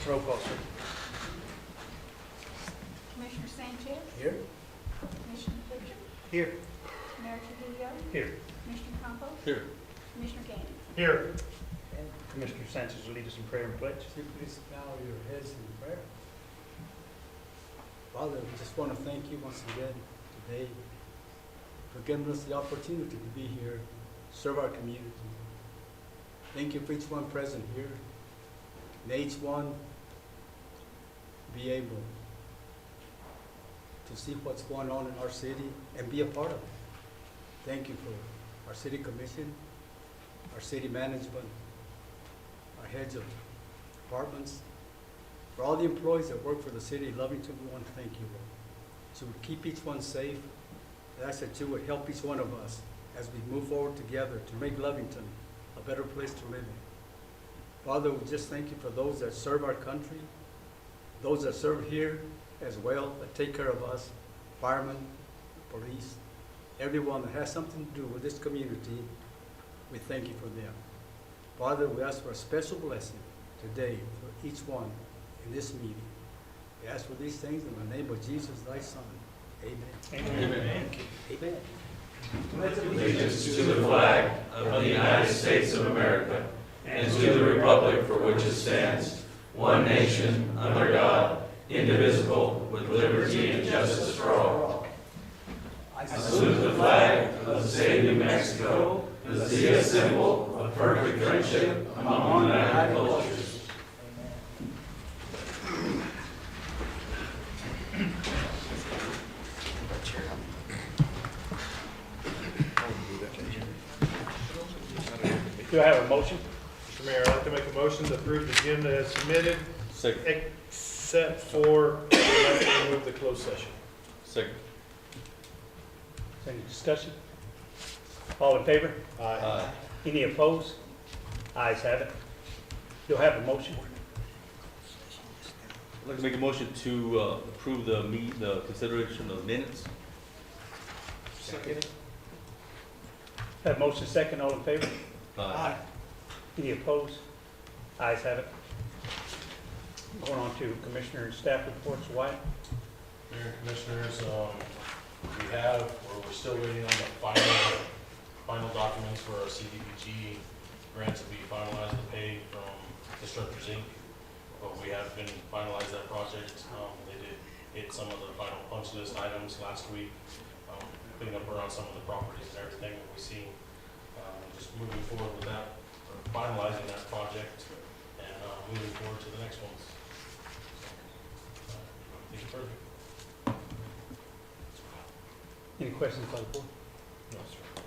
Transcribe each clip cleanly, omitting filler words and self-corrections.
Roll call, sir. Commissioner Sanchez, Here. Commissioner Pritchard, Here. Mayor Trujillo, Here. Commissioner Campos, Here. Commissioner Gandy. Here. And Commissioner Sanchez will lead us in prayer and pledge. Would you please bow your heads in prayer? Father, we just want to thank you once again today for giving us the opportunity to be here, serve our community. Thank you for each one present here. May each one be able to see what's going on in our city and be a part of it. Thank you for our city commission, our city management, our heads of departments, for all the employees that work for the city of Lovington. We want to thank you, Lord. So we keep each one safe. I ask that you would help each one of us as we move forward together to make Lovington a better place to live in. Father, we just thank you for those that serve our country, those that serve here as well, that take care of us, firemen, police, everyone that has something to do with this community. We thank you for them. Father, we ask for a special blessing today for each one in this meeting. We ask for these things in the name of Jesus, thy Son. Amen. Amen. Amen. Allegiance to the flag of the United States of America and to the republic for which it stands, one nation, under God, indivisible, with liberty and justice for all. I salute the flag of the state of New Mexico, the symbol of perfect friendship among United cultures. Do I have a motion? Mr. Mayor, I'd like to make a motion to approve the agenda as submitted, Second. except for we'd like to remove the closed session. Second. Any discussion? All in favor? Aye. Any opposed? Ayes have it. Do I have a motion? I'd like to make a motion to approve the consideration of minutes. Second. Have motion second, all in favor? Aye. Any opposed? Ayes have it. Going on to Commissioner and staff reports. Wyatt? Mayor and Commissioners, we're still waiting on the final documents for our CDBG grant to be finalized and paid from Constructors Inc. But we have been finalized that project. They did hit some of the final punch list items last week, cleaning up around some of the properties and everything that we see. Just moving forward with that, finalizing that project and moving forward to the next ones. Anything further? Any questions by the board? No, sir.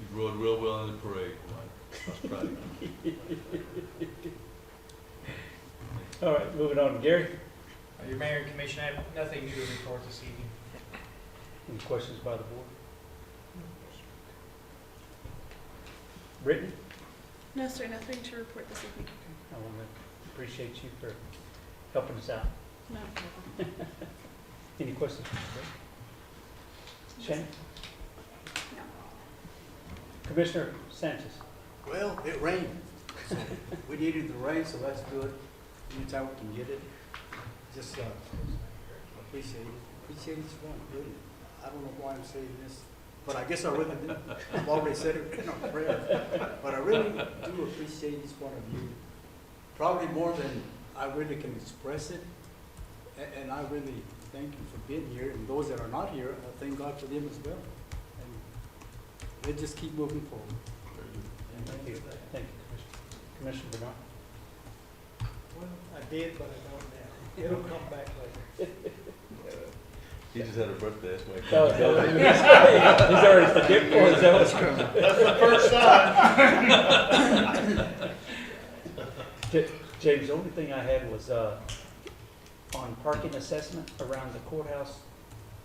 You rode real well in the parade, Mike. I was proud of you. All right, moving on to Gary. Your Mayor and Commission, I have nothing new to report this evening. Any questions by the board? Brittany? No, sir, nothing to report this evening. I want to appreciate you for helping us out. No. Any questions? Shane? No. Commissioner Sanchez? Well, it rained. So we needed the rain, so that's good. Anytime we can get it. Just appreciate it. Appreciate each one, really. I don't know why I'm saying this, but I guess I really do. I've already said it in our prayer. But I really do appreciate each one of you. Probably more than I really can express it. And I really thank you for being here. And those that are not here, I thank God for them as well. And let's just keep moving forward. Thank you. Thank you, Commissioner. Commissioner Bernard? Well, I did, but I don't now. It'll come back later. He just had a birthday, that's why. Oh, no, he's already forget for us. That was coming. That's the first time. James, the only thing I had was on parking assessment around the courthouse.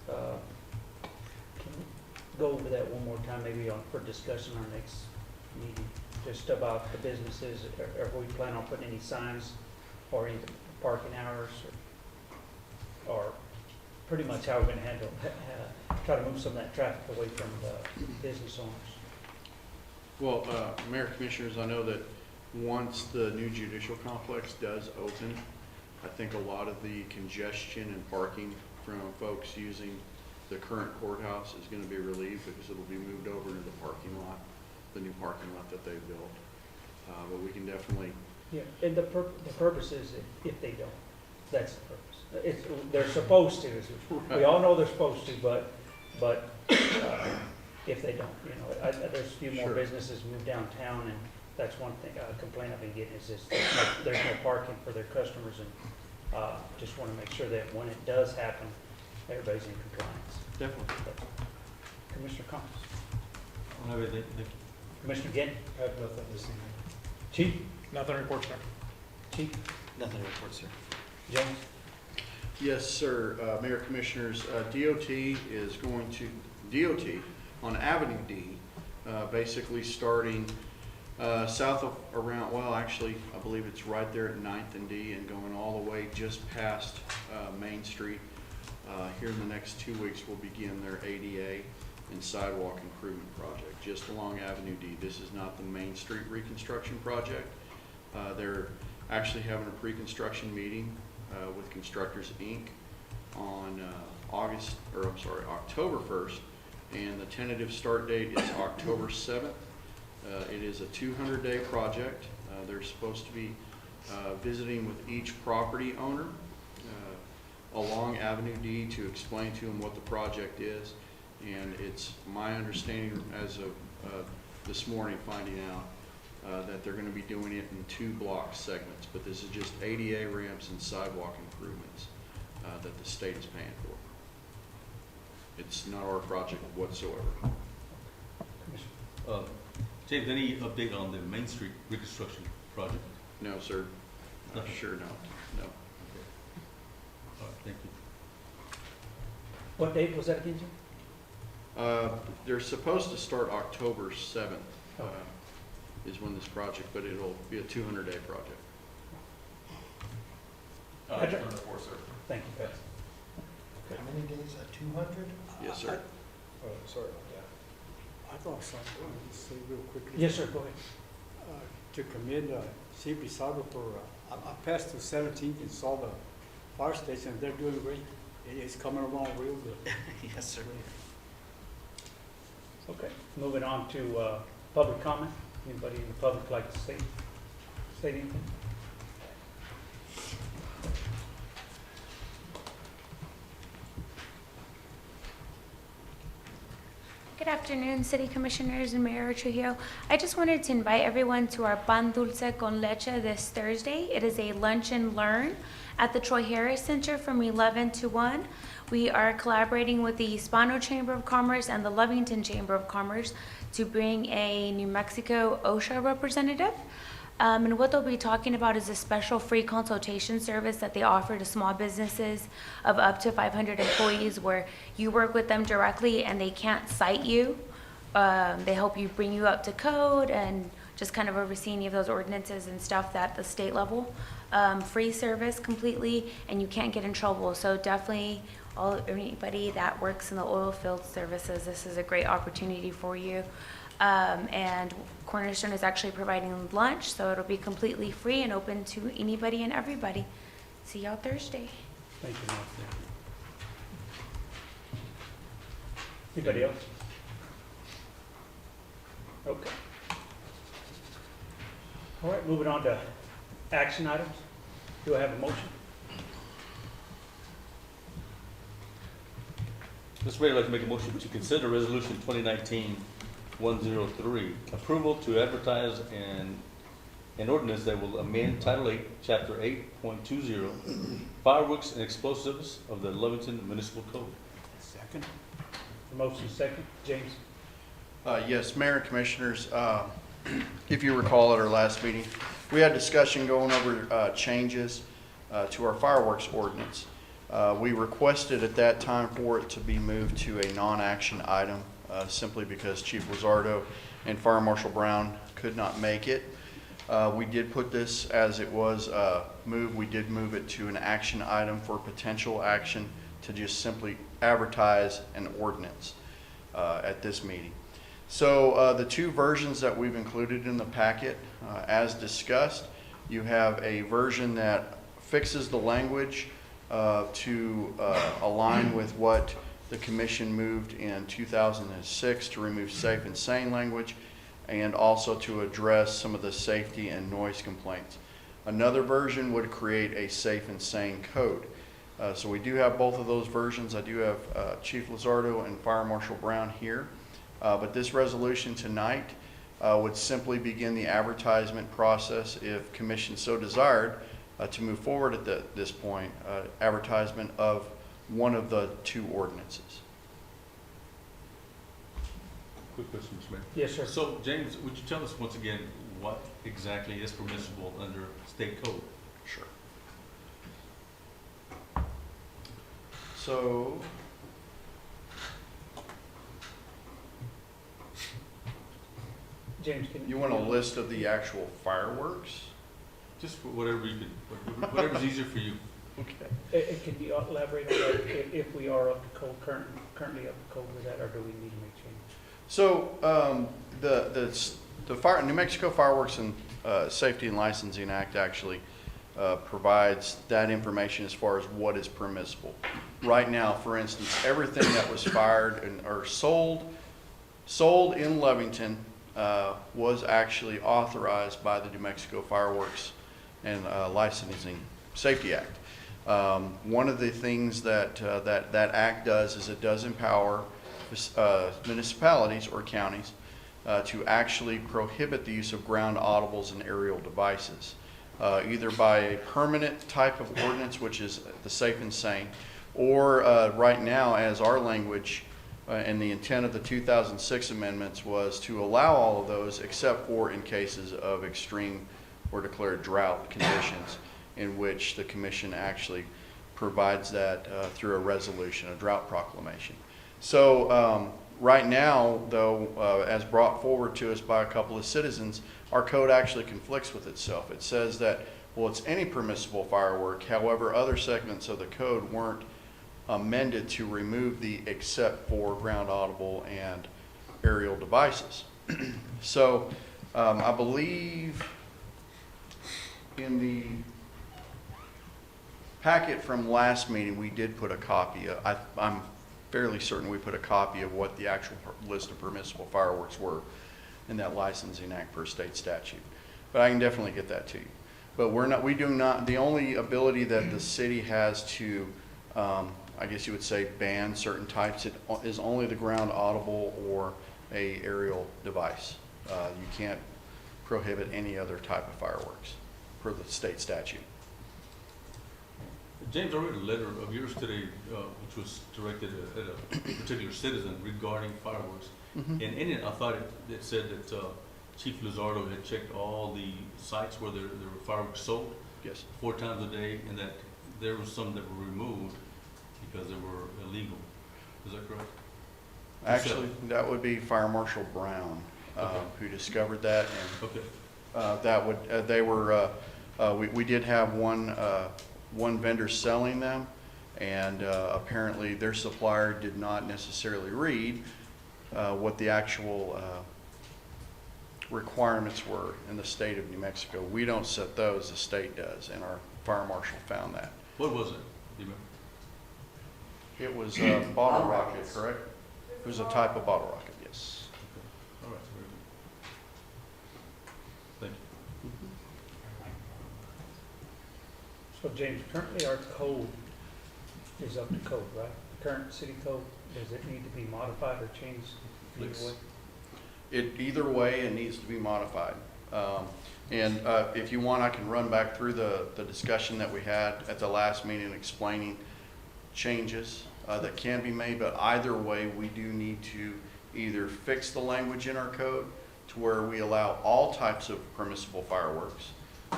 Can we go over that one more time, maybe for discussion our next meeting? Just about the businesses, or we plan on putting any signs or any parking hours, or pretty much how we're going to handle, try to move some of that traffic away from the business owners. Well, Mayor Commissioners, I know that once the new judicial complex does open, I think a lot of the congestion and parking from folks using the current courthouse is gonna be relieved because it'll be moved over to the parking lot, the new parking lot that they built. But we can definitely, Yeah, and the purpose is if they don't, that's the purpose. They're supposed to, we all know they're supposed to, but if they don't, you know, there's a few more Sure. businesses move downtown, and that's one thing, complaint I've been getting is just, there's no parking for their customers, and, just wanna make sure that when it does happen, everybody's in compliance. definitely. Commissioner Combs, I don't have anything, thank you. Commissioner Gann, I have nothing this evening. Chief, Nothing to report, sir. Chief, Nothing to report, sir. James, Yes, sir. Mayor Commissioners, DOT is going to, DOT on Avenue D, basically starting south of around, well, actually, I believe it's right there at 9th and D and going all the way just past Main Street. Here in the next 2 weeks, we'll begin their ADA and sidewalk improvement project just along Avenue D. This is not the Main Street reconstruction project. They're actually having a pre-construction meeting with Constructors Inc. on October 1st, and the tentative start date is October 7th. It is a 200-day project. They're supposed to be visiting with each property owner along Avenue D to explain to them what the project is, and it's my understanding as of this morning finding out that they're going to be doing it in 2 block segments, but this is just ADA ramps and sidewalk improvements that the state is paying for. It's not our project whatsoever. Commissioner. James, any update on the Main Street reconstruction project? No, sir. Nothing. Sure no. No. All right, thank you. What date was that again, Jim? They're supposed to start October 7th Okay. is when this project, but it'll be a 200-day project. Patrick? Thank you, Pat. How many days, 200? Yes, sir. Oh, sorry about that. I thought something, to say real quickly. Yes, sir, go ahead. To commend Chief Pizarro for, I passed through 17th and saw the fire station. They're doing great. It's coming along real good. Yes, sir. Okay, moving on to public comment. Anybody in the public like to say anything? Good afternoon, City Commissioners and Mayor Trujillo. I just wanted to invite everyone to our Pan Dulce con Leche this Thursday. It is a lunch and learn at the Troy Harris Center from 11 to 1. We are collaborating with the Hispano Chamber of Commerce and the Lovington Chamber of Commerce to bring a New Mexico OSHA representative. And what they'll be talking about is a special free consultation service that they offer to small businesses of up to 500 employees, where you work with them directly and they can't cite you. They help you bring you up to code and just kind of oversee any of those ordinances and stuff at the state level. Free service completely, and you can't get in trouble. So definitely anybody that works in the oil field services, this is a great opportunity for you. And Cornerstone is actually providing lunch, so it'll be completely free and open to anybody and everybody. See y'all Thursday. Thank you, Mark. Anybody else? Okay. All right, moving on to action items. Do I have a motion? Mr. Mayor, I'd like to make a motion to consider Resolution 2019-103, approval to advertise an ordinance that will amend Title 8, Chapter 8.20, fireworks and explosives of the Lovington Municipal Code. Second. Motion second. James? Yes, Mayor and Commissioners, if you recall at our last meeting, we had discussion going over changes to our fireworks ordinance. We requested at that time for it to be moved to a non-action item simply because Chief Lizardo and Fire Marshal Brown could not make it. We did put this as it was moved. We did move it to an action item for potential action to just simply advertise an ordinance at this meeting. So the two versions that we've included in the packet, as discussed, you have a version that fixes the language to align with what the commission moved in 2006 to remove safe and sane language, and also to address some of the safety and noise complaints. Another version would create a safe and sane code. So we do have both of those versions. I do have Chief Lizardo and Fire Marshal Brown here. But this resolution tonight would simply begin the advertisement process, if commission so desired, to move forward at this point, advertisement of one of the two ordinances. Quick question, Mr. Mayor. Yes, sir. So, James, would you tell us once again what exactly is permissible under state code? Sure. So, James, can you want a list of the actual fireworks? Just whatever you could, whatever's easier for you. Okay. Can you elaborate on that, if we are up to code, currently up to code with that, or do we need to make change? So, the New Mexico Fireworks and Safety and Licensing Act actually provides that information as far as what is permissible. Right now, for instance, everything that was fired or sold in Lovington was actually authorized by the New Mexico Fireworks and Licensing Safety Act. One of the things that that act does is it does empower municipalities or counties to actually prohibit the use of ground audibles and aerial devices, either by a permanent type of ordinance, which is the safe and sane, or right now, as our language and the intent of the 2006 amendments was to allow all of those, except for in cases of extreme or declared drought conditions, in which the commission actually provides that through a resolution, a drought proclamation. So right now, though, as brought forward to us by a couple of citizens, our code actually conflicts with itself. It says that, well, it's any permissible firework. However, other segments of the code weren't amended to remove the except for ground audible and aerial devices. So I believe in the packet from last meeting, we did put a copy. I'm fairly certain we put a copy of what the actual list of permissible fireworks were in that licensing act per state statute. But I can definitely get that to you. But we do not, the only ability that the city has to, I guess you would say, ban certain types, it is only the ground audible or a aerial device. You can't prohibit any other type of fireworks per the state statute. James, I read a letter of yours today, which was directed at a particular citizen regarding fireworks. Mm-hmm. And in it, I thought it said that Chief Lizardo had checked all the sites where there were fireworks sold. Yes. 4 times a day, and that there were some that were removed because they were illegal. Is that correct? Actually, that would be Fire Marshal Brown, Okay. who discovered that. And Okay. that would, they were, we did have one vendor selling them, and apparently their supplier did not necessarily read what the actual requirements were in the state of New Mexico. We don't set those, the state does, and our fire marshal found that. What was it? Do you remember? It was a bottle rocket, correct? It was a type of bottle rocket, yes. All right, very good. Thank you. So James, currently our code is up to code, right? The current city code, does it need to be modified or changed in any way? Either way, it needs to be modified. And if you want, I can run back through the discussion that we had at the last meeting explaining changes that can be made, but either way, we do need to either fix the language in our code to where we allow all types of permissible fireworks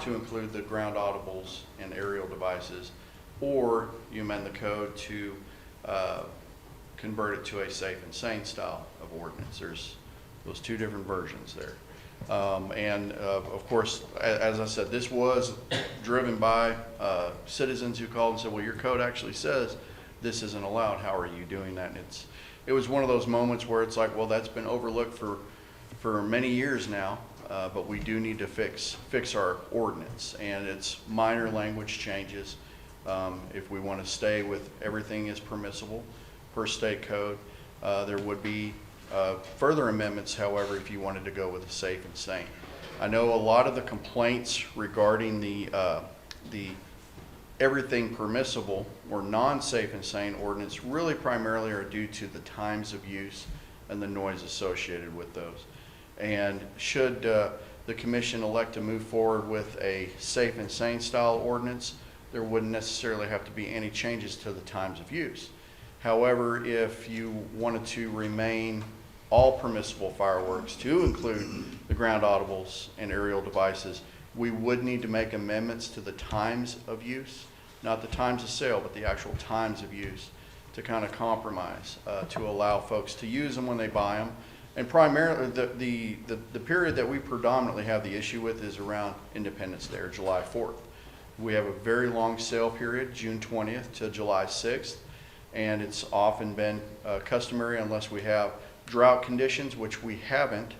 to include the ground audibles and aerial devices, or you amend the code to convert it to a safe and sane style of ordinance. There's those 2 different versions there. Of course, as I said, this was driven by citizens who called and said, well, your code actually says this isn't allowed. How are you doing that? And it was one of those moments where it's like, well, that's been overlooked for many years now. but we do need to fix our ordinance, and it's minor language changes. If we want to stay with everything is permissible per state code, there would be further amendments, however, if you wanted to go with a safe and sane. I know a lot of the complaints regarding the everything permissible or non-safe and sane ordinance really primarily are due to the times of use and the noise associated with those. And should the commission elect to move forward with a safe and sane style ordinance, there wouldn't necessarily have to be any changes to the times of use. However, if you wanted to remain all permissible fireworks to include the ground audibles and aerial devices, we would need to make amendments to the times of use, not the times of sale, but the actual times of use, to kind of compromise, to allow folks to use them when they buy them. And primarily, the period that we predominantly have the issue with is around Independence Day or July 4th. We have a very long sale period, June 20th to July 6th, and it's often been customary unless we have drought conditions, which we haven't.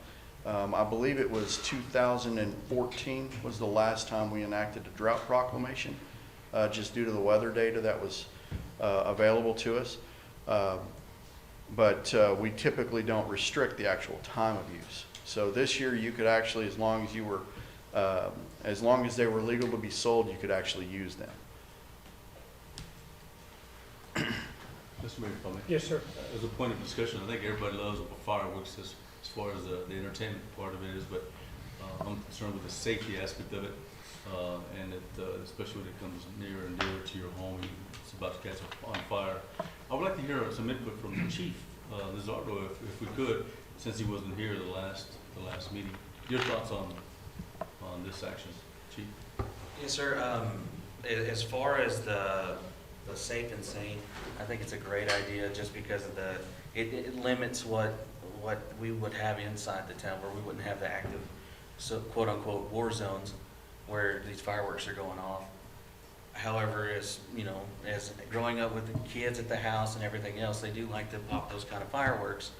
I believe it was 2014 was the last time we enacted a drought proclamation, just due to the weather data that was available to us. But we typically don't restrict the actual time of use. So this year you could actually, as long as they were legal to be sold, you could actually use them. Mr. Mayor, if I may. Yes, sir. As a point of discussion, I think everybody loves fireworks as far as the entertainment part of it is, but I'm concerned with the safety aspect of it, and especially when it comes near and dear to your home, it's about to catch on fire. I would like to hear some input from the chief, Lizardo, if we could, since he wasn't here the last meeting. Your thoughts on this action, chief? Yes, sir. As far as the safe and sane, I think it's a great idea just because of it limits what we would have inside the town, where we wouldn't have the active, so quote unquote, war zones where these fireworks are going off. However, as growing up with the kids at the house and everything else, they do like to pop those kind of fireworks.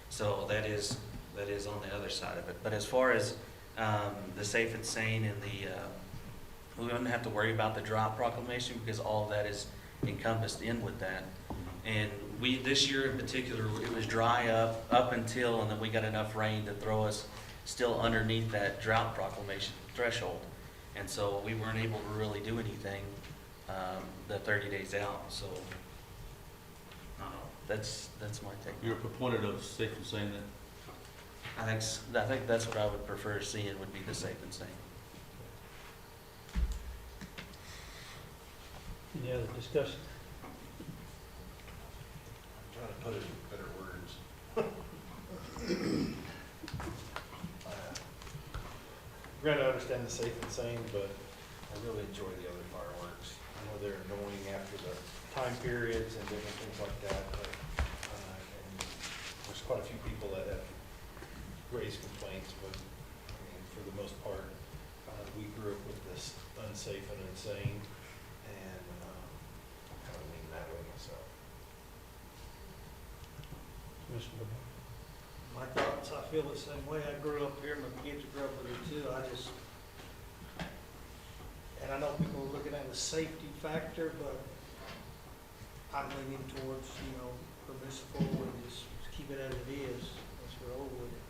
So that is on the other side of it. But as far as the safe and sane and we wouldn't have to worry about the drought proclamation because all of that is encompassed in with that. And this year in particular, it was dry up until, and then we got enough rain to throw us still underneath that drought proclamation threshold. And so we weren't able to really do anything the 30 days out. So that's my take. You're a proponent of safe and sane then? I think that's what I would prefer seeing would be the safe and sane. Any other discussion? I'm trying to put it in better words. Granted, I understand the safe and sane, but I really enjoy the other fireworks. I know they're annoying after the time periods and different things like that, but and there's quite a few people that have raised complaints, but I mean, for the most part, we grew up with this unsafe and insane, and I kind of lean that way myself. Commissioner Bowe? My thoughts, I feel the same way. I grew up here, my kids grew up with it too. And I know people are looking at the safety factor, but I'm leaning towards, permissible and just keep it as it is. Let's roll with it.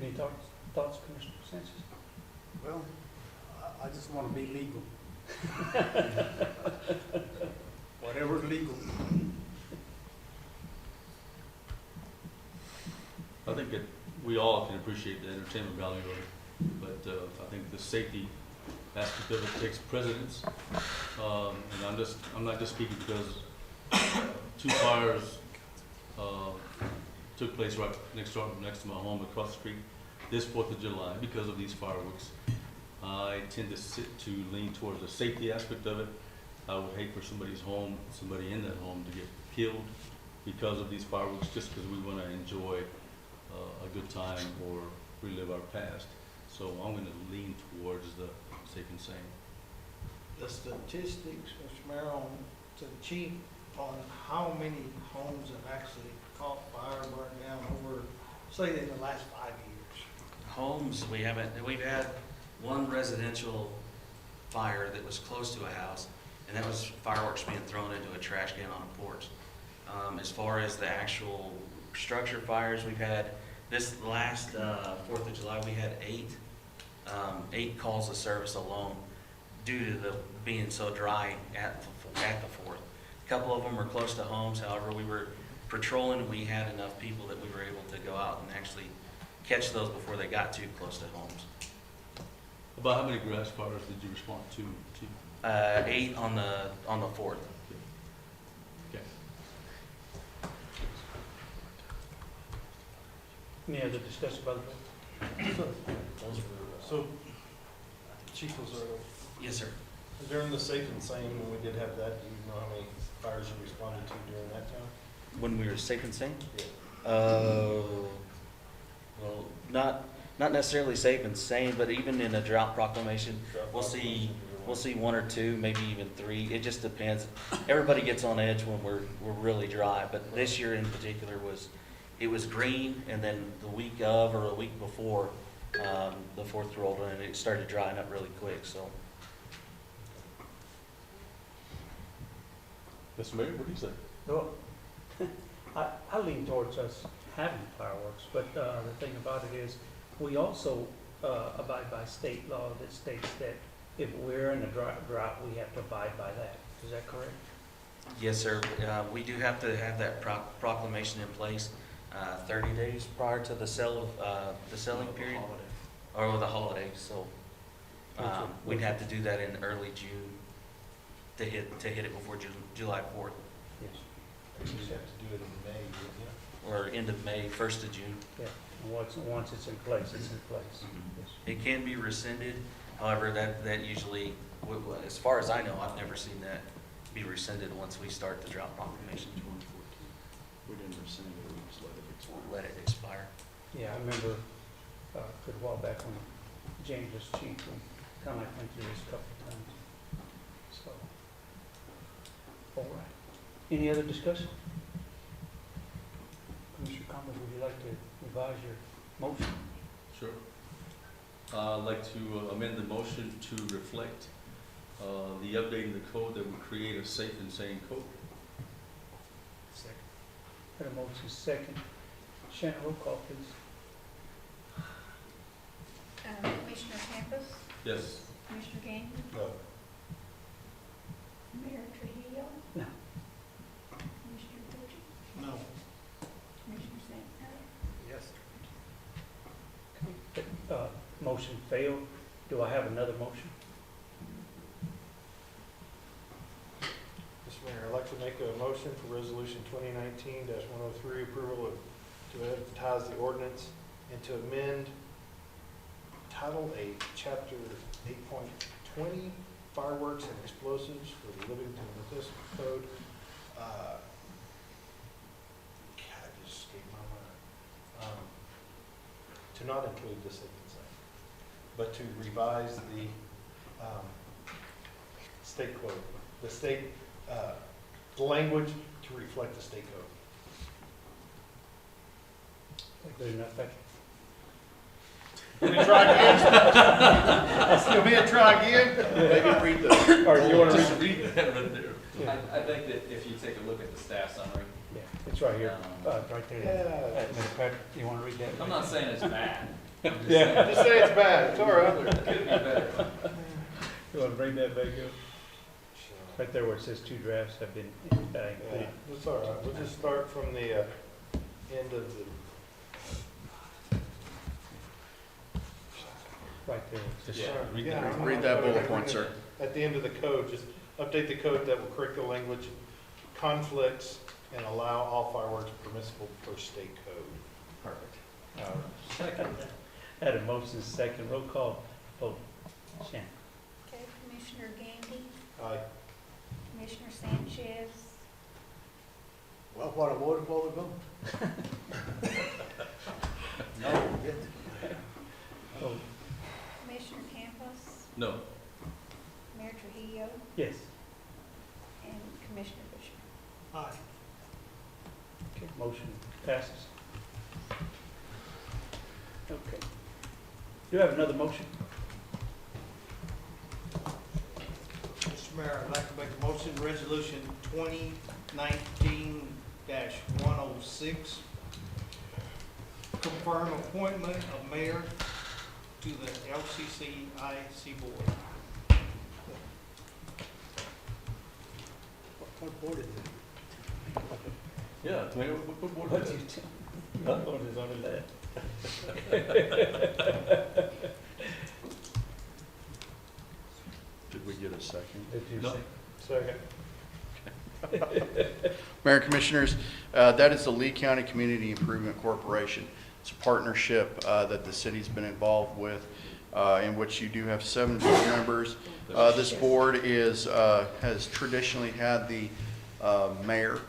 Any thoughts, Commissioner Sanchez? Well, I just want to be legal. Whatever's legal. I think that we all can appreciate the entertainment value of it, but I think the safety aspect of it takes precedence. And I'm not just speaking because 2 fires took place right next to my home across the street this 4th of July because of these fireworks. I tend to lean towards the safety aspect of it. I would hate for somebody in that home to get killed because of these fireworks just because we want to enjoy a good time or relive our past. So I'm going to lean towards the safe and sane. The statistics, Mr. Mayor, to the chief on how many homes have actually caught fire, burned down over say in the last 5 years? Homes, we've had one residential fire that was close to a house, and that was fireworks being thrown into a trash can on a porch. As far as the actual structure fires, we've had, this last 4th of July, we had 8 calls of service alone due to the being so dry at the 4th. A couple of them were close to homes, however, we were patrolling and we had enough people that we were able to go out and actually catch those before they got too close to homes. About how many grass fires did you respond to? 8 on the 4th. Okay. Any other discussion about it? So, Chief Lozero, Yes, sir. during the safe and sane, when we did have that, do you know how many fires you responded to during that time? When we were safe and sane? Yeah. Well, not necessarily safe and sane, but even in a drought proclamation, we'll see 1 or 2, maybe even 3. It just depends. Everybody gets on edge when we're really dry, but this year in particular it was green, and then the week of or a week before, the 4th rolled in and it started drying up really quick, so. Mr. Mayor, what do you say? Well, I lean towards us having fireworks, but the thing about it is, we also abide by state law that states that if we're in a drought, we have to abide by that. Is that correct? Yes, sir. We do have to have that proclamation in place 30 days prior to the selling period, or the holidays. So we'd have to do that in early June to hit it before July 4th, Yes. You just have to do it in May, wouldn't you? or end of May, 1st of June. Yeah, and once it's in place, it's in place. Yes. It can be rescinded. However, that usually, as far as I know, I've never seen that be rescinded once we start the drought proclamation. We didn't rescind it, we just let it expire. Let it expire. Yeah, I remember a good while back when James was chief, we kind of went through this a couple of times. So, all right. Any other discussion? Commissioner Conlon, would you like to revise your motion? Sure. I'd like to amend the motion to reflect the updating the code that would create a safe and sane code. Second. Had a motion second. Shannon, roll call, please. Commissioner Campus, Yes. Commissioner Gandy, No. Mayor Trujillo, No. Commissioner Butcher, No. Commissioner St. Yes. Motion failed. Do I have another motion? Mr. Mayor, I'd like to make a motion for resolution 2019-103, approval to advertise the ordinance and to amend Title 8, Chapter 8.20, fireworks and explosives for the Lovington Municipal Code. God, it just escaped my mind. To not include the safe and sane, but to revise the state code, the state, the language to reflect the state code. Good enough, Becky? Let me try again. You may try again? Maybe read the. Or you want to read? Just read that right there. Yeah. I think that if you take a look at the staff summary, Yeah, it's right here, right there. Yeah. Mr. Patrick, you want to read that? I'm not saying it's bad. I'm just Yeah. saying Just say it's bad, it's all right. it could be better. You want to bring that back up? Right there where it says 2 drafts have been Yeah, included. that's all right. We'll just start from the end of the, Right there. Just Yeah, read Yeah, that. I'm Read not that gonna bullet read point, it. sir. At the end of the code, just update the code that will correct the language, conflicts, and allow all fireworks permissible per state code. Perfect. Second. Had a motion second, roll call, vote. Shannon. Okay, Commissioner Gandy, Aye. Commissioner Sanchez, Well, what a wonderful to go. No, we didn't. Vote. Commissioner Campos, No. Mayor Trujillo, Yes. and Commissioner Butcher. Aye. Okay, motion passes. Okay. Do you have another motion? Mr. Mayor, I'd like to make a motion, resolution 2019-106, confirm appointment of mayor to the LCCIC board. What board is it? Yeah, Mayor, what board What is do it? you tell? What board is on that? Did we get a second? Did you No. say? Second. Mayor and Commissioners, that is the Lee County Community Improvement Corporation. It's a partnership that the city's been involved with, in which you do have 7 board members. This board has traditionally had the mayor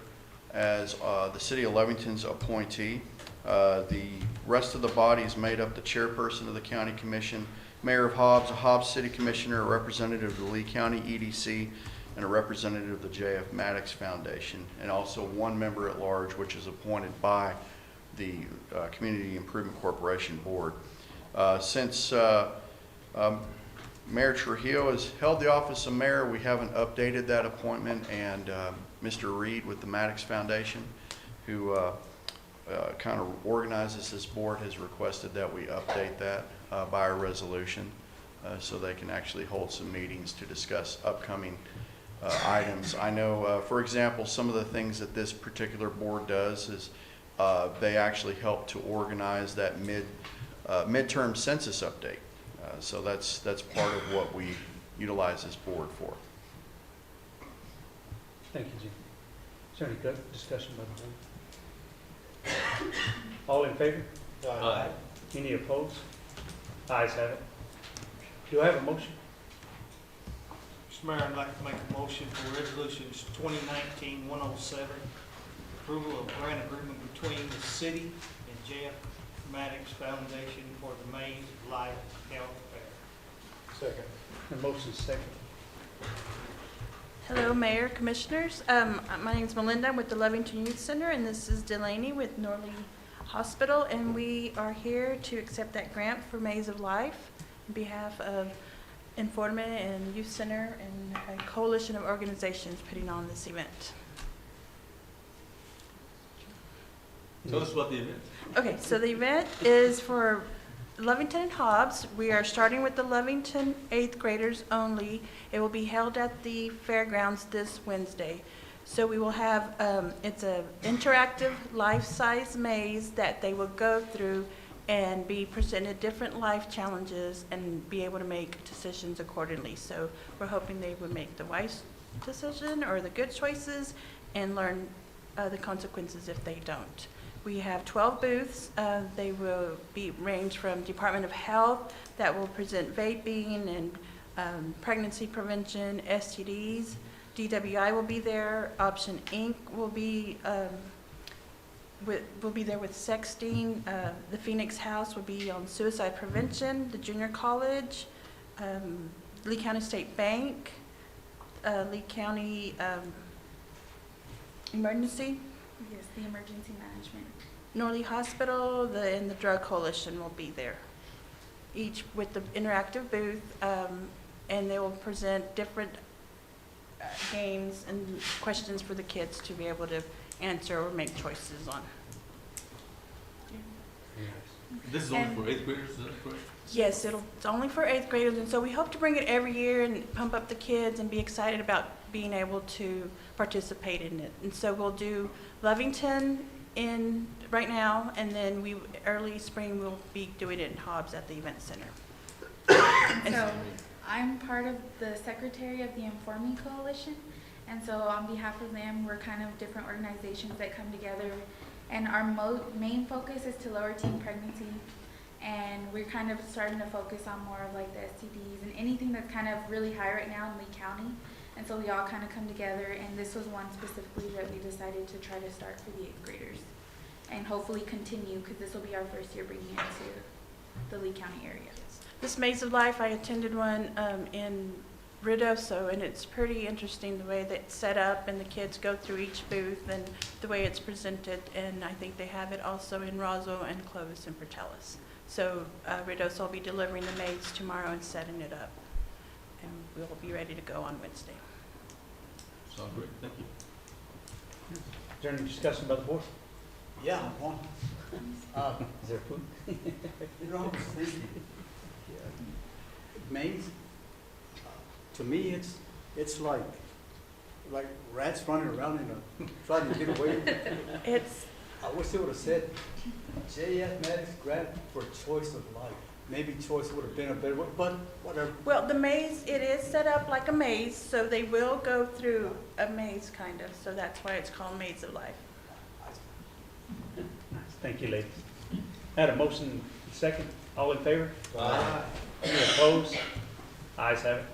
as the city of Lovington's appointee. The rest of the body is made up the chairperson of the county commission, mayor of Hobbs, a Hobbs city commissioner, a representative of the Lee County EDC, and a representative of the J.F. Maddox Foundation, and also 1 member at large, which is appointed by the Community Improvement Corporation Board. Since Mayor Trujillo has held the office of mayor, we haven't updated that appointment, and Mr. Reed with the Maddox Foundation, who kind of organizes this board, has requested that we update that by a resolution so they can actually hold some meetings to discuss upcoming items. I know, for example, some of the things that this particular board does is they actually help to organize that midterm census update. So that's part of what we utilize this board for. Thank you, Jim. Is there any good discussion by the board? All in favor? Aye. Any opposed? Ayes have it. Do I have a motion? Mr. Mayor, I'd like to make a motion for resolutions 2019-107, approval of grant agreement between the city and J.F. Maddox Foundation for the Mays Life Health Fair. Second. The motion's second. Hello, Mayor, Commissioners. My name's Melinda. I'm with the Lovington Youth Center, and this is Delaney with Norley Hospital, and we are here to accept that grant for Maze of Life on behalf of Informa and Youth Center and a coalition of organizations putting on this event. Tell us about the event. Okay, so the event is for Lovington and Hobbs. We are starting with the Lovington 8th graders only. It will be held at the fairgrounds this Wednesday. So we will have, it's an interactive life-size maze that they will go through and be presented different life challenges and be able to make decisions accordingly. So we're hoping they would make the wise decision or the good choices and learn the consequences if they don't. We have 12 booths. They will be range from Department of Health that will present vaping and pregnancy prevention, STDs. DWI will be there. Option Inc. will be there with sexting. The Phoenix House will be on suicide prevention. The junior college, Lee County State Bank, Lee County Emergency. Yes, the emergency management. Norley Hospital, and the Drug Coalition will be there, each with the interactive booth, and they will present different games and questions for the kids to be able to answer or make choices on. This is only for 8th graders, is that correct? Yes, it's only for 8th graders, and so we hope to bring it every year and pump up the kids and be excited about being able to participate in it. And so we'll do Lovington right now, and then early spring we'll be doing it in Hobbs at the event center. So I'm part of the secretary of the Informing Coalition, and so on behalf of them, we're kind of different organizations that come together, and our main focus is to lower teen pregnancy, and we're kind of starting to focus on more of like the STDs and anything that's kind of really high right now in Lee County, and so we all kind of come together, and this was one specifically that we decided to try to start for the 8th graders, and hopefully continue, because this will be our first year bringing it to the Lee County area. This Maze of Life, I attended one in Ruidoso, and it's pretty interesting the way that it's set up, and the kids go through each booth and the way it's presented, and I think they have it also in Roswell and Clovis and Portales. So Redosa will be delivering the maize tomorrow and setting it up. And we'll be ready to go on Wednesday. Sounds great, thank you. Is there any discussion about the board? Yeah, one. Is there food? You know, I was thinking, maize, to me, it's like rats running around in a, trying to get away. It's, I wish they would have said, JF Maddox grant for choice of life. Maybe choice would have been a better word, but whatever. well, the maze, it is set up like a maze, so they will go through a maze kind of, so that's why it's called Maze of Life. Nice, thank you, ladies. Had a motion, second, all in favor? Aye. Any opposed? Ayes have it.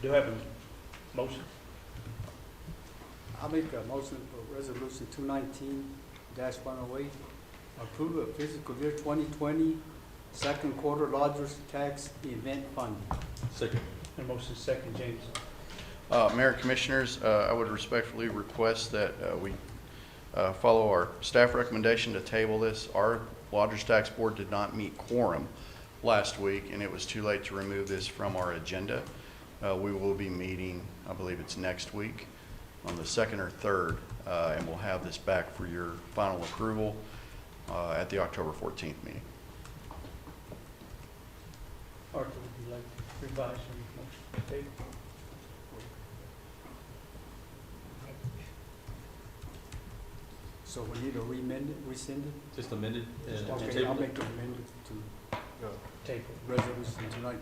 Do have a motion? I'll make a motion for resolution 219-108, approve of fiscal year 2020 second quarter lodgers tax event fund. Second. A motion, second, James. Mayor Commissioners, I would respectfully request that we follow our staff recommendation to table this. Our Lodgers Tax Board did not meet quorum last week, and it was too late to remove this from our agenda. We will be meeting, I believe it's next week, on the 2nd or 3rd, and we'll have this back for your final approval at the October 14th meeting. Arthur, would you like to revise your motion? Okay. So we need to rescind it? Just amended and Okay, table I'll it. make an amendment to Table, resolution 219-108.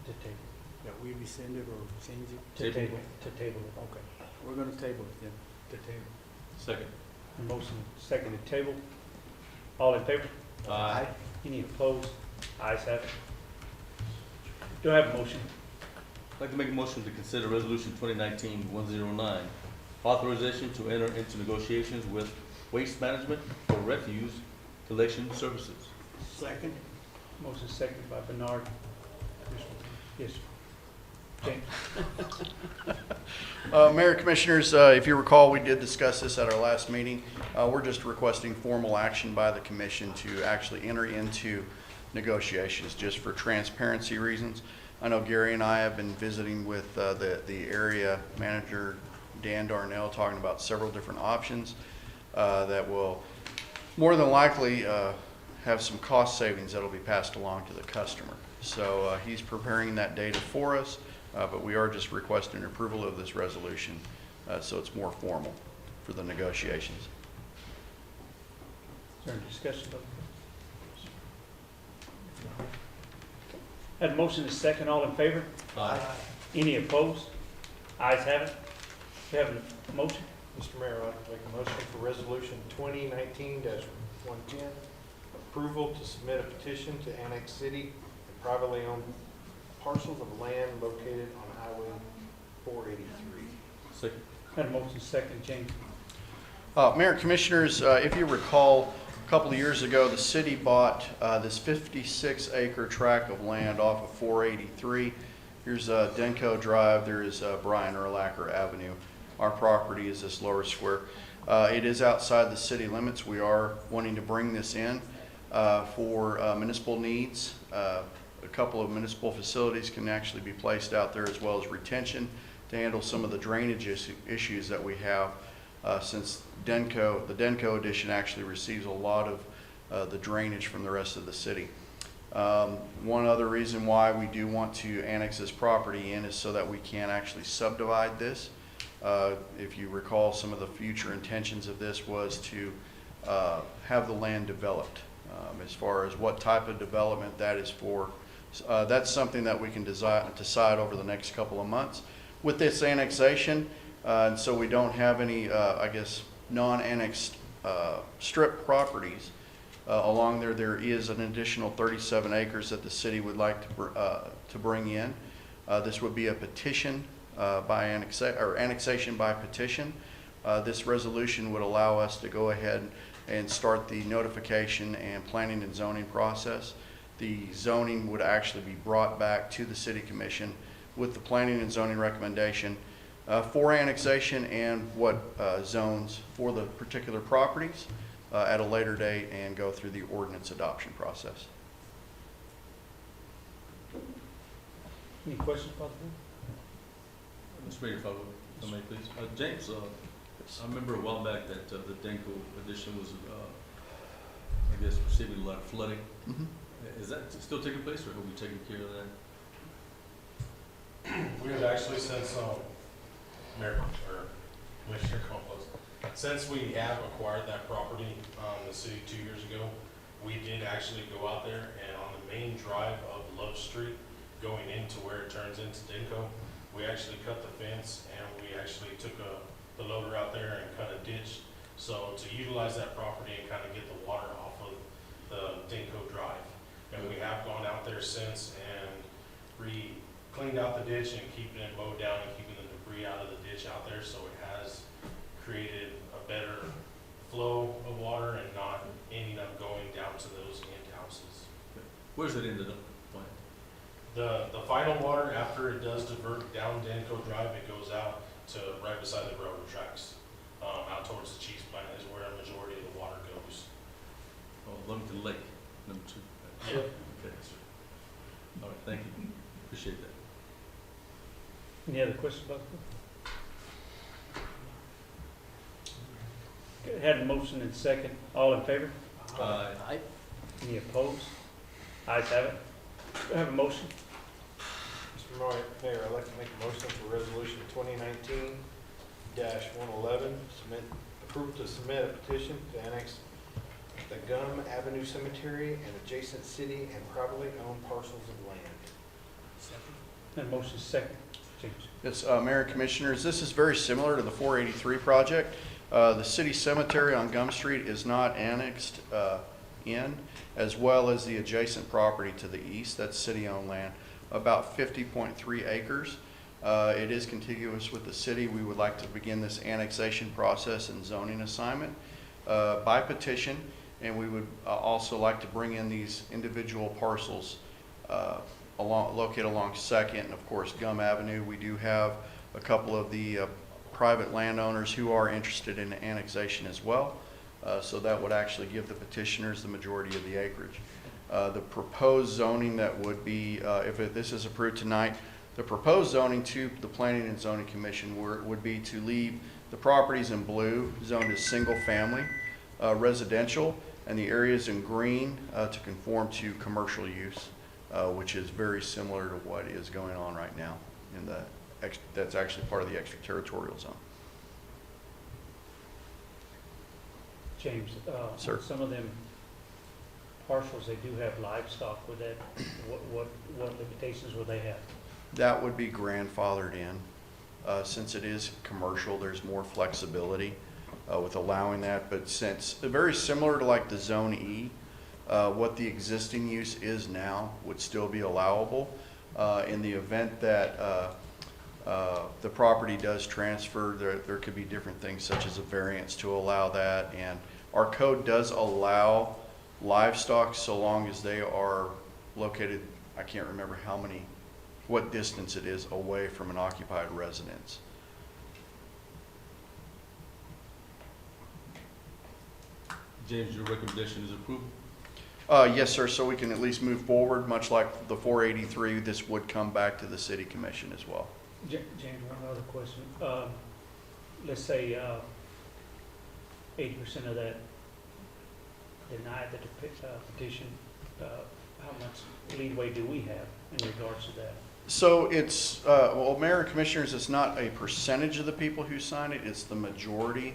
to table, That we rescind it or change it? to Table. table, to table it. Okay, we're gonna table it then, to table. Second. A motion, second, to table. All in favor? Aye. Any opposed? Ayes have it. Do I have a motion? I'd like to make a motion to consider resolution 2019-109, authorization to enter into negotiations with Waste Management for refuse collection services. Second? Motion, second by Bernard. Yes, sir. James? Mayor Commissioners, if you recall, we did discuss this at our last meeting. We're just requesting formal action by the commission to actually enter into negotiations just for transparency reasons. I know Gary and I have been visiting with the area manager, Dan Darnell, talking about several different options that will more than likely have some cost savings that will be passed along to the customer. So he's preparing that data for us, but we are just requesting approval of this resolution so it's more formal for the negotiations. Is there any discussion about this? Had a motion, a second, all in favor? Aye. Any opposed? Ayes have it. We have a motion? Mr. Mayor, I'd make a motion for resolution 2019-110, approval to submit a petition to annex city and privately owned parcels of land located on Highway 483. Second. Had a motion, second, James. Mayor and Commissioners, if you recall, a couple of years ago, the city bought this 56-acre tract of land off of 483. Here's Denko Drive. There is Brian Erlacher Avenue. Our property is this lower square. It is outside the city limits. We are wanting to bring this in for municipal needs. A couple of municipal facilities can actually be placed out there, as well as retention to handle some of the drainage issues that we have since the Denko addition actually receives a lot of the drainage from the rest of the city. One other reason why we do want to annex this property in is so that we can actually subdivide this. If you recall, some of the future intentions of this was to have the land developed. As far as what type of development that is for, that's something that we can decide over the next couple of months. With this annexation, and so we don't have any, I guess, non-annexed strip properties along there. There is an additional 37 acres that the city would like to bring in. This would be a petition by annexation by petition. This resolution would allow us to go ahead and start the notification and planning and zoning process. The zoning would actually be brought back to the City Commission with the planning and zoning recommendation for annexation and what zones for the particular properties. at a later date and go through the ordinance adoption process. Any questions about the board? Mr. Mayor, if I may, please. James, I remember a while back that the Denko addition was, I guess, receiving a lot of flooding. Mhm. Is that still taking place, or have we taken care of that? We have actually since, Mayor, or Commissioner Campos, since we have acquired that property, the city 2 years ago, we did actually go out there and on the main drive of Love Street, going into where it turns into Dinko, we actually cut the fence and we actually took the loader out there and cut a ditch. So to utilize that property and kind of get the water off of the Dinko Drive. And we have gone out there since and cleaned out the ditch and keeping it mowed down and keeping the debris out of the ditch out there. So it has created a better flow of water and not ending up going down to those end houses. Where's it ended up? Plant? The final water, after it does divert down Danco Drive, it goes out to right beside the railroad tracks. Out towards the cheese plant is where a majority of the water goes. Oh, Lovington Lake, number 2. Yeah. Okay, sir. All right, thank you. Appreciate that. Any other questions about the board? Okay, had a motion and second. All in favor? Aye. Any opposed? Ayes have it. Do I have a motion? Mr. Mayor, I'd like to make a motion for resolution 2019-111, approve to submit a petition to annex the Gum Avenue Cemetery and adjacent city and privately owned parcels of land. Had a motion second. James. Yes, Mayor and Commissioners, this is very similar to the 483 project. The city cemetery on Gum Street is not annexed in, as well as the adjacent property to the east. That's city-owned land, about 50.3 acres. It is contiguous with the city. We would like to begin this annexation process and zoning assignment by petition, and we would also like to bring in these individual parcels located along 2nd and, of course, Gum Avenue. We do have a couple of the private landowners who are interested in annexation as well. So that would actually give the petitioners the majority of the acreage. The proposed zoning that would be, if this is approved tonight, the proposed zoning to the Planning and Zoning Commission would be to leave the properties in blue zoned as single family residential, and the areas in green to conform to commercial use, which is very similar to what is going on right now in the that's actually part of the extraterritorial zone. James, Sir. some of them parcels, they do have livestock. Would that, what limitations would they have? That would be grandfathered in. Since it is commercial, there's more flexibility with allowing that. But since very similar to like the Zone E, what the existing use is now would still be allowable. In the event that the property does transfer, there could be different things such as a variance to allow that. And our code does allow livestock so long as they are located, I can't remember what distance it is away from an occupied residence. James, your recommendation is approval? Yes, sir, so we can at least move forward, much like the 483, this would come back to the city commission as well. James, one other question. Let's say 80% of that denied the petition. How much leeway do we have in regards to that? So it's, well, Mayor and Commissioners, it's not a percentage of the people who sign it, it's the majority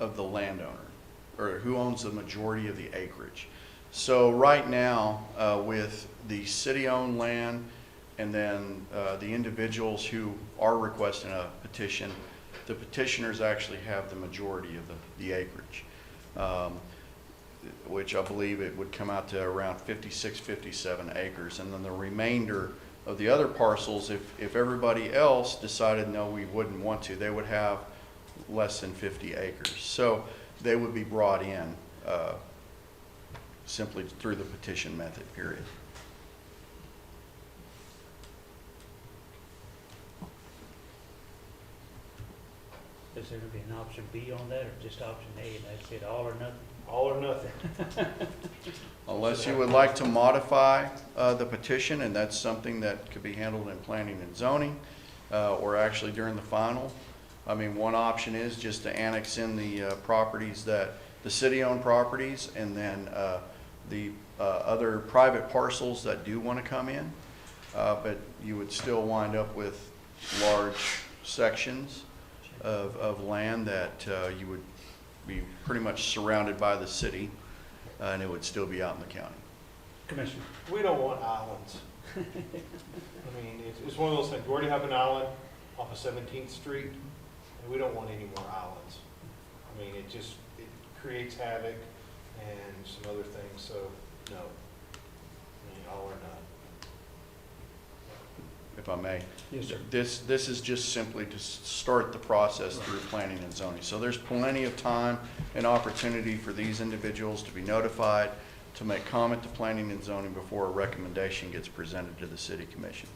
of the landowner, or who owns the majority of the acreage. So right now, with the city-owned land and then the individuals who are requesting a petition, the petitioners actually have the majority of the acreage, which I believe it would come out to around 56, 57 acres. And then the remainder of the other parcels, if everybody else decided no, we wouldn't want to, they would have less than 50 acres. So they would be brought in simply through the petition method, period. Is there going to be an option B on that, or just option A, and that's it, all or nothing? All or nothing. Unless you would like to modify the petition, and that's something that could be handled in planning and zoning, or actually during the final. I mean, one option is just to annex in the properties that, the city-owned properties, and then the other private parcels that do want to come in. But you would still wind up with large sections of land that you would be pretty much surrounded by the city, and it would still be out in the county. Commissioner? We don't want islands. I mean, it's one of those things, we already have an island off of 17th Street, and we don't want any more islands. I mean, it creates havoc and some other things, so no. I mean, all or none. If I may. Yes, sir. This is just simply to start the process through planning and zoning. So there's plenty of time and opportunity for these individuals to be notified, to make comment to planning and zoning before a recommendation gets presented to the city commission.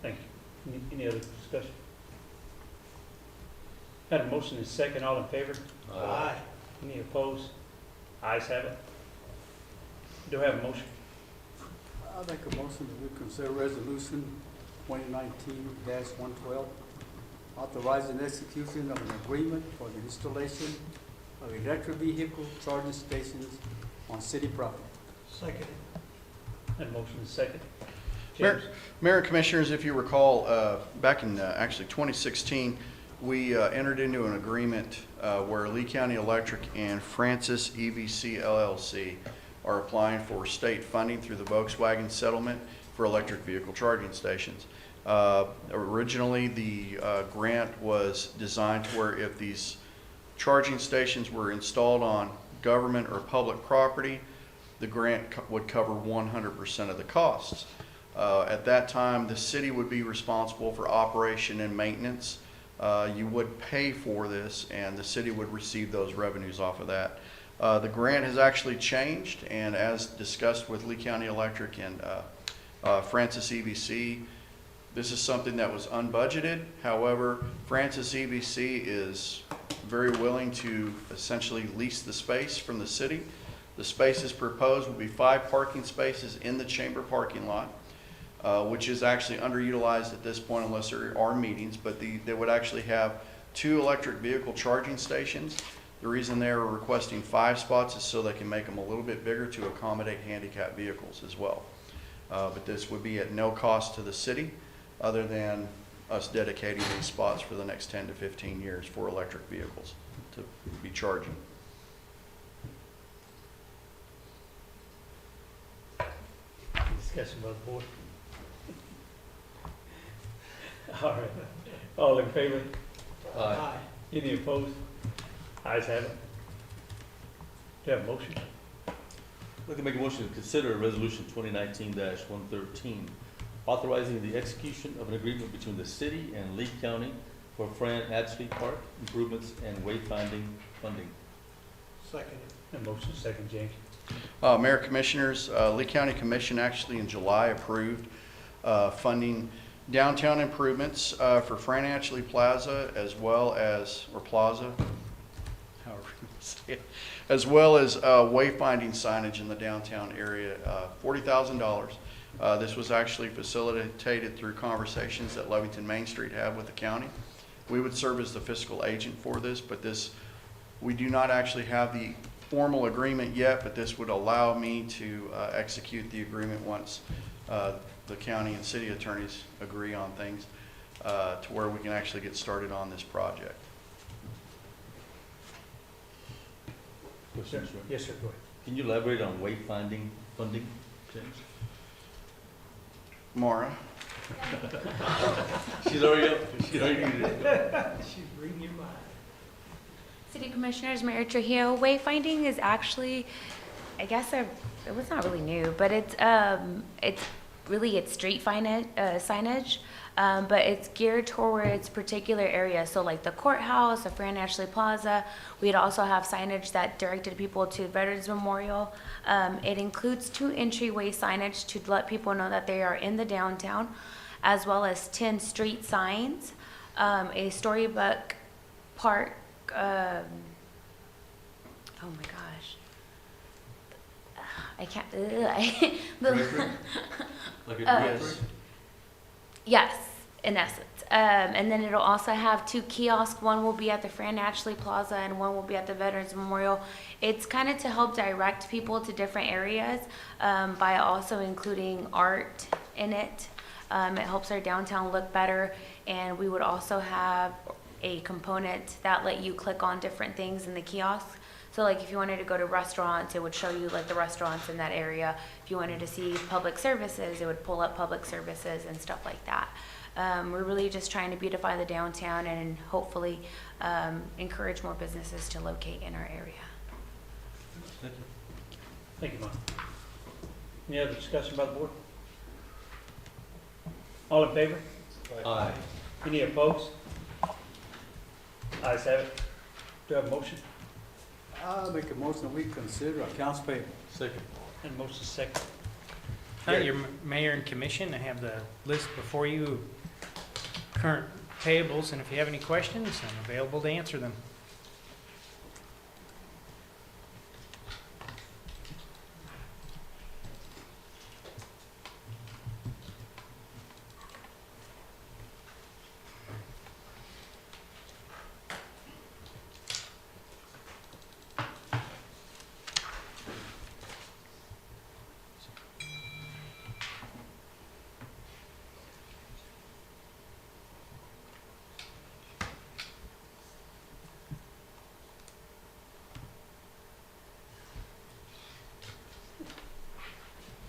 Thank you. Any other discussion? Had a motion and second, all in favor? Aye. Any opposed? Ayes have it. Do I have a motion? I'd like a motion that we consider resolution 2019-112, authorizing execution of an agreement for the installation of electric vehicle charging stations on city property. Second. Had a motion and second. Mayor, James? Mayor and Commissioners, if you recall, back in actually 2016, we entered into an agreement where Lee County Electric and Francis EVC LLC are applying for state funding through the Volkswagen settlement for electric vehicle charging stations. Originally, the grant was designed to where if these charging stations were installed on government or public property, the grant would cover 100% of the costs. At that time, the city would be responsible for operation and maintenance. You would pay for this, and the city would receive those revenues off of that. The grant has actually changed, and as discussed with Lee County Electric and Francis EVC, this is something that was unbudgeted. However, Francis EVC is very willing to essentially lease the space from the city. The spaces proposed will be 5 parking spaces in the chamber parking lot, which is actually underutilized at this point unless there are meetings, but they would actually have 2 electric vehicle charging stations. The reason they're requesting 5 spots is so they can make them a little bit bigger to accommodate handicapped vehicles as well. But this would be at no cost to the city other than us dedicating these spots for the next 10 to 15 years for electric vehicles to be charging. Discussion by the board. All right. All in favor? Aye. Any opposed? Ayes have it. Do you have a motion? I'd like to make a motion to consider resolution 2019-113, authorizing the execution of an agreement between the city and Lee County for Fran Hatchley Park improvements and wayfinding funding. Second. A motion, second, James. Mayor, Commissioners, Lee County Commission actually in July approved funding downtown improvements for Fran Hatchley Plaza as well as, or Plaza, however you say it, as well as wayfinding signage in the downtown area, $40,000. This was actually facilitated through conversations that Lovington Main Street had with the county. We would serve as the fiscal agent for this, but we do not actually have the formal agreement yet, but this would allow me to execute the agreement once the county and city attorneys agree on things to where we can actually get started on this project. Questions, sir? Yes, sir, go ahead. Can you elaborate on wayfinding funding, James? Mara? She's already up. She's already needed it. She's reading your mind. City Commissioners, Mayor Trujillo, wayfinding is actually, I guess, it was not really new, but it's street signage, but it's geared towards particular areas. So like the courthouse, the Fran Ashley Plaza. We'd also have signage that directed people to Veterans Memorial. It includes 2 entryway signage to let people know that they are in the downtown, as well as 10 street signs, a storybook park oh my gosh. I can't, Directory? Like a Uh, directory? yes, in essence. And then it'll also have 2 kiosks. One will be at the Fran Ashley Plaza and one will be at the Veterans Memorial. It's kind of to help direct people to different areas by also including art in it. It helps our downtown look better. And we would also have a component that let you click on different things in the kiosk. So like if you wanted to go to restaurants, it would show you like the restaurants in that area. If you wanted to see public services, it would pull up public services and stuff like that. We're really just trying to beautify the downtown and hopefully encourage more businesses to locate in our area. Thank you. Thank you, Mike. Any other discussion by the board? All in favor? Aye. Any opposed? Ayes have it. Do I have a motion? I'll make a motion that we consider accounts payable. Second. And motion second. Your mayor and commission, I have the list before you, current payables, and if you have any questions, I'm available to answer them.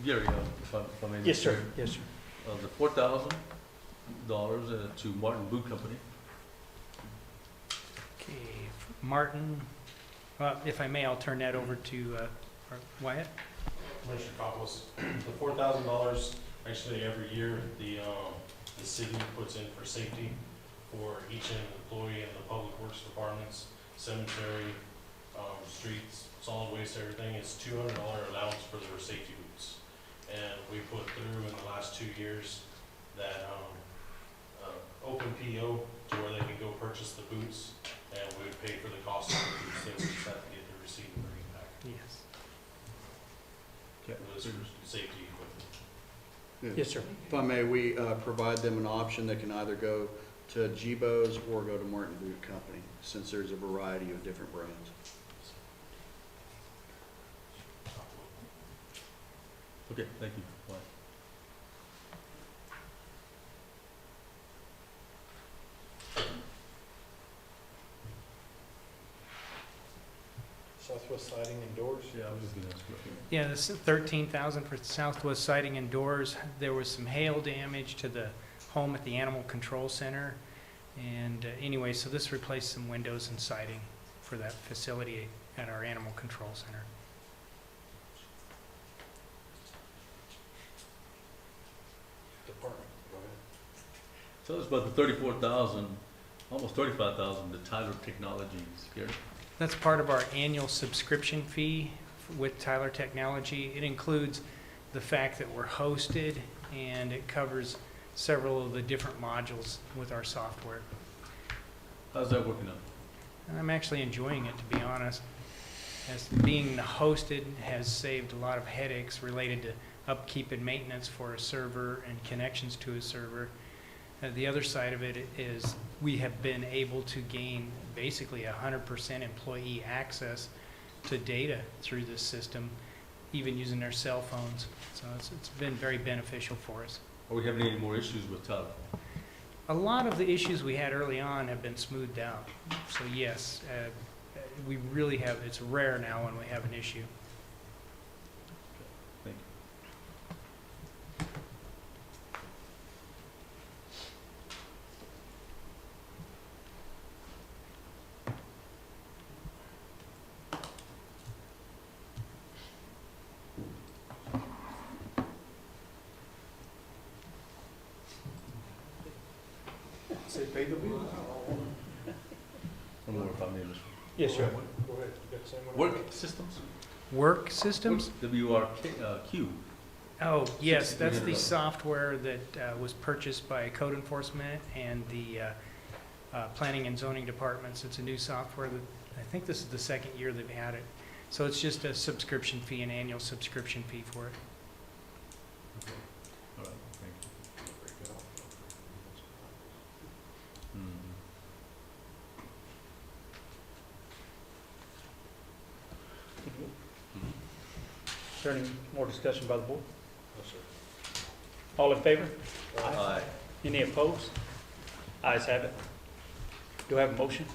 Gary, if I may. Yes, sir. Yes, sir. The $4,000 to Martin Boot Company. Okay, Martin, if I may, I'll turn that over to Wyatt. Commissioner Coppos, the $4,000, actually every year, the city puts in for safety for each employee in the public works departments, cemetery, streets, solid waste, everything. It's $200 allowance for their safety boots. And we put through in the last 2 years that open PO to where they can go purchase the boots, and we would pay for the cost of the boots. They would just have to get the receipt and bring it back. Yes. Okay. It was safety equipment. Yes, sir. If I may, we provide them an option. They can either go to Gebo's or go to Martin Boot Company, since there's a variety of different brands. Okay, thank you. Bye. Southwest siding and doors. Yeah, I was just gonna ask you. Yeah, this is 13,000 for Southwest siding and doors. There was some hail damage to the home at the Animal Control Center. And anyway, so this replaced some windows and siding for that facility at our Animal Control Center. Department, go ahead. Tell us about the 34,000, almost 35,000, the Tyler Technologies, Gary. That's part of our annual subscription fee with Tyler Technology. It includes the fact that we're hosted, and it covers several of the different modules with our software. How's that working out? And I'm actually enjoying it, to be honest. As being hosted has saved a lot of headaches related to upkeep and maintenance for a server and connections to a server. The other side of it is we have been able to gain basically 100% employee access to data through this system, even using their cell phones. So it's been very beneficial for us. Are we having any more issues with Tyler? A lot of the issues we had early on have been smoothed out. So yes, we really have, it's rare now when we have an issue. Thank you. Say pay the bill. One more if I may, Mr. Yes, sir. Go ahead, you got the same one? Work systems? Work systems? WRQ. Oh, yes, 6300. that's the software that was purchased by code enforcement and the planning and zoning departments. It's a new software that, I think this is the second year they've had it. So it's just a subscription fee, an annual subscription fee for it. All right, thank you. Is there any more discussion by the board? All in favor? Aye. Any opposed? Ayes have it. Do I have a motion?